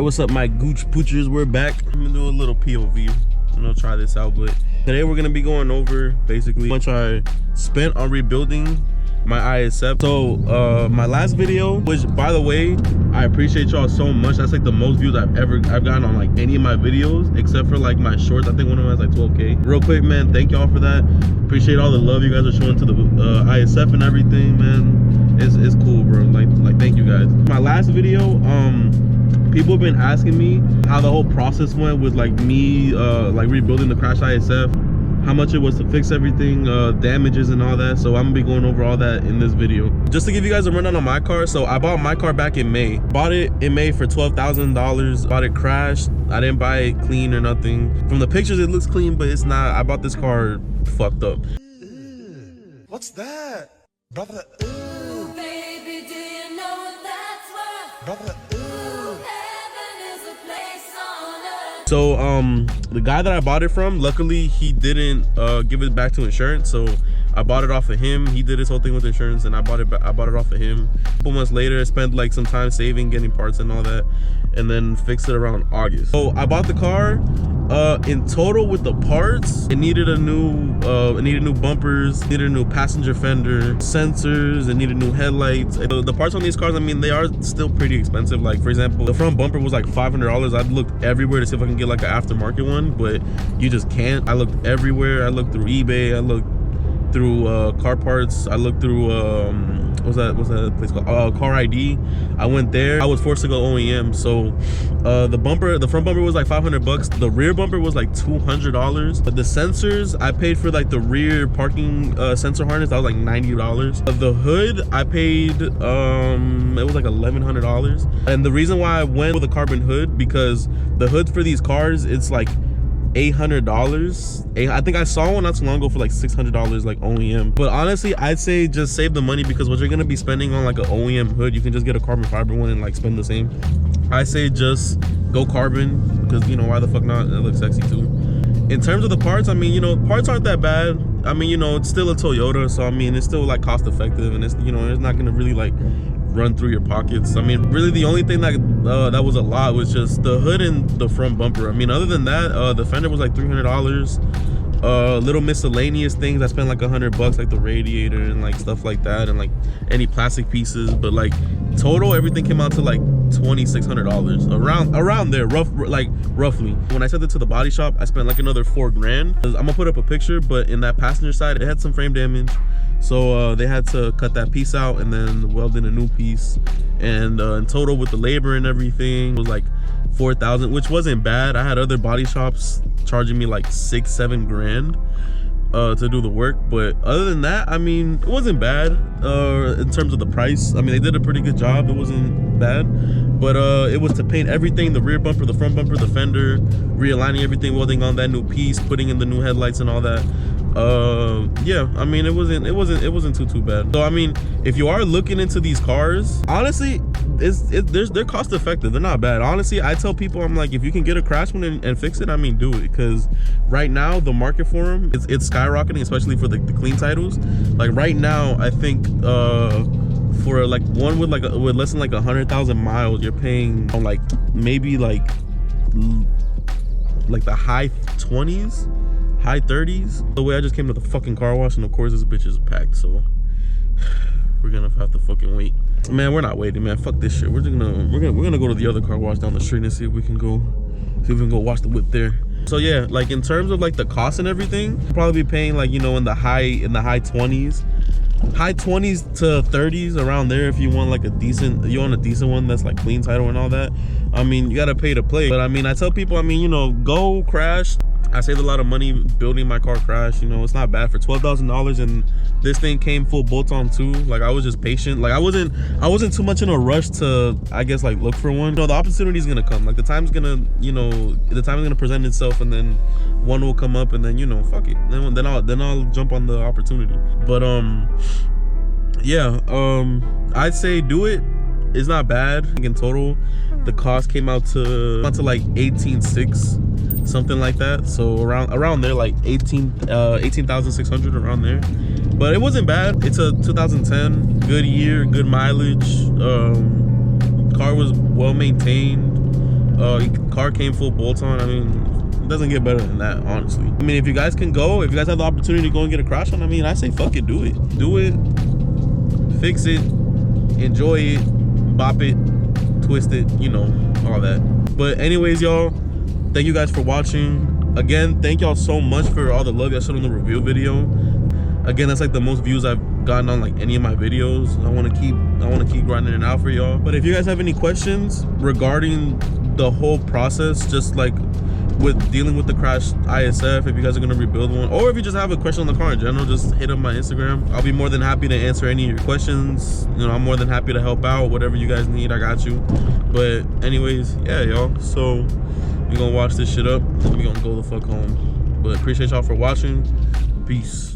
what's up, my gooch poochers? We're back. I'm gonna do a little POV. I'm gonna try this out, but today we're gonna be going over basically how much I spent on rebuilding my ISF. So my last video, which by the way, I appreciate y'all so much. That's like the most views I've gotten on like any of my videos, except for like my shorts. I think one of them has like 12K. Real quick, man, thank y'all for that. Appreciate all the love you guys are showing to the ISF and everything, man. It's cool, bro. Like thank you guys. My last video, people have been asking me how the whole process went with like me like rebuilding the crash ISF, how much it was to fix everything, damages and all that. So I'm gonna be going over all that in this video. Just to give you guys a rundown on my car. So I bought my car back in May. Bought it in May for $12,000. Bought it crashed. I didn't buy it clean or nothing. From the pictures it looks clean, but it's not. I bought this car fucked up. What's that? Brother, Ooh, baby, do you know what that's worth? brother. Ooh, heaven is a place on earth. So the guy that I bought it from, luckily he didn't give it back to insurance, so I bought it off of him. He did his whole thing with insurance and I bought it off of him. A couple months later, I spent like some time saving, getting parts and all that, and then fixed it around August. So I bought the car. In total with the parts, it needed new bumpers, needed a new passenger fender, sensors, it needed new headlights. The parts on these cars, I mean, they are still pretty expensive. Like for example, the front bumper was like $500. I've looked everywhere to see if I can get like an aftermarket one, but you just can't. I looked everywhere. I looked through eBay, I looked through car parts, I looked through what's that place called, Car ID. I went there. I was forced to go OEM. So the front bumper was like $500. The rear bumper was like $200. But the sensors, I paid for like the rear parking sensor harness, that was like $90. The hood, I paid it was like $1,100. And the reason why I went with a carbon hood, because the hoods for these cars, it's like $800. I think I saw one not too long ago for like $600, like OEM. But honestly, I'd say just save the money, because what you're gonna be spending on like an OEM hood, you can just get a carbon fiber one and like spend the same. I say just go carbon, because you know, why the fuck not? It looks sexy too. In terms of the parts, I mean, you know, parts aren't that bad. I mean, you know, it's still a Toyota, so I mean, it's still like cost effective, and it's, you know, it's not gonna really like run through your pockets. I mean, really the only thing that that was a lot was just the hood and the front bumper. I mean, other than that, the fender was like $300. Little miscellaneous things, I spent like $100, like the radiator and like stuff like that, and like any plastic pieces. But like total, everything came out to like $2,600, around there, roughly. When I sent it to the body shop, I spent like another $4 grand. I'm gonna put up a picture, but in that passenger side, it had some frame damage, so they had to cut that piece out and then weld in a new piece. And in total with the labor and everything, it was like $4,000, which wasn't bad. I had other body shops charging me like $6-7 grand to do the work, but other than that, I mean, it wasn't bad in terms of the price. I mean, they did a pretty good job. It wasn't bad, but it was to paint everything, the rear bumper, the front bumper, the fender, realigning everything, welding on that new piece, putting in the new headlights and all that. Yeah, I mean, it wasn't too bad. So I mean, if you are looking into these cars, honestly, they're cost effective. They're not bad. Honestly, I tell people, I'm like, if you can get a crash one and fix it, I mean, do it, because right now the market for them, it's skyrocketing, especially for the clean titles. Like right now, I think for like one with less than like 100,000 miles, you're paying on like maybe like the high 20s, high 30s. The way I just came to the fucking car wash, and of course this bitch is packed, so we're gonna have to fucking wait. Man, we're not waiting, man. Fuck this shit. We're gonna go to the other car wash down the street and see if we can go wash the whip there. So yeah, like in terms of like the cost and everything, you'll probably be paying like, you know, in the high 20s to 30s, around there, if you want like a decent one that's like clean title and all that. I mean, you gotta pay to play. But I mean, I tell people, I mean, you know, go crash. I saved a lot of money building my car crash. You know, it's not bad for $12,000, and this thing came full bolt on too. Like I was just patient. Like I wasn't too much in a rush to, I guess, like look for one. You know, the opportunity is gonna come. Like the time's gonna present itself, and then one will come up, and then, you know, fuck it. Then I'll jump on the opportunity. But yeah, I'd say do it. It's not bad. In total, the cost came out to like 18.6, something like that. So around there, like 18,600, around there. But it wasn't bad. It's a 2010, good year, good mileage. Car was well maintained. Car came full bolt on. I mean, it doesn't get better than that, honestly. I mean, if you guys can go, if you guys have the opportunity to go and get a crash on, I mean, I say fuck it, do it. Do it, fix it, enjoy it, bop it, twist it, you know, all that. But anyways, y'all, thank you guys for watching. Again, thank y'all so much for all the love y'all showed on the review video. Again, that's like the most views I've gotten on like any of my videos. I want to keep grinding it out for y'all. But if you guys have any questions regarding the whole process, just like with dealing with the crashed ISF, if you guys are gonna rebuild one, or if you just have a question on the car in general, just hit up my Instagram. I'll be more than happy to answer any of your questions. You know, I'm more than happy to help out. Whatever you guys need, I got you. But anyways, yeah, y'all. So we're gonna watch this shit up and we're gonna go the fuck home. But appreciate y'all for watching. Peace.